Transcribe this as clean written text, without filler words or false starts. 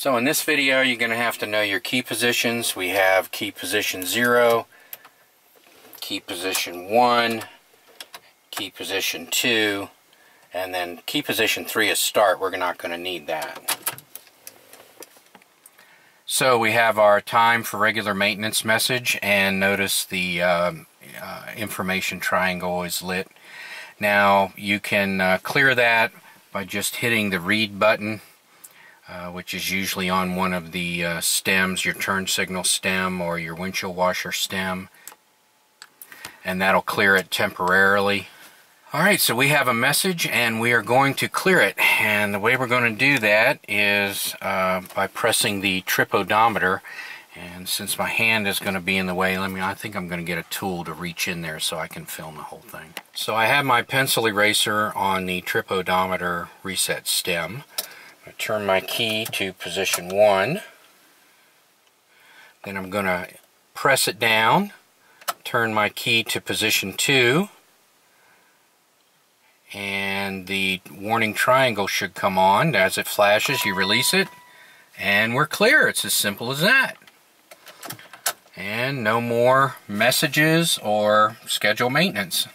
So in this video you're going to have to know your key positions. We have key position 0, key position 1, key position 2, and then key position 3 is start. We're not going to need that. So we have our time for regular maintenance message, and notice the information triangle is lit. Now you can clear that by just hitting the read button, which is usually on one of the stems, your turn signal stem or your windshield washer stem, and that'll clear it temporarily. Alright, so we have a message and we are going to clear it, and the way we're going to do that is by pressing the trip odometer. And since my hand is going to be in the way, I think I'm going to get a tool to reach in there so I can film the whole thing. So I have my pencil eraser on the trip odometer reset stem. I turn my key to position 1, then I'm going to press it down, turn my key to position 2, and the warning triangle should come on. As it flashes, you release it, and we're clear. It's as simple as that. And no more messages or schedule maintenance.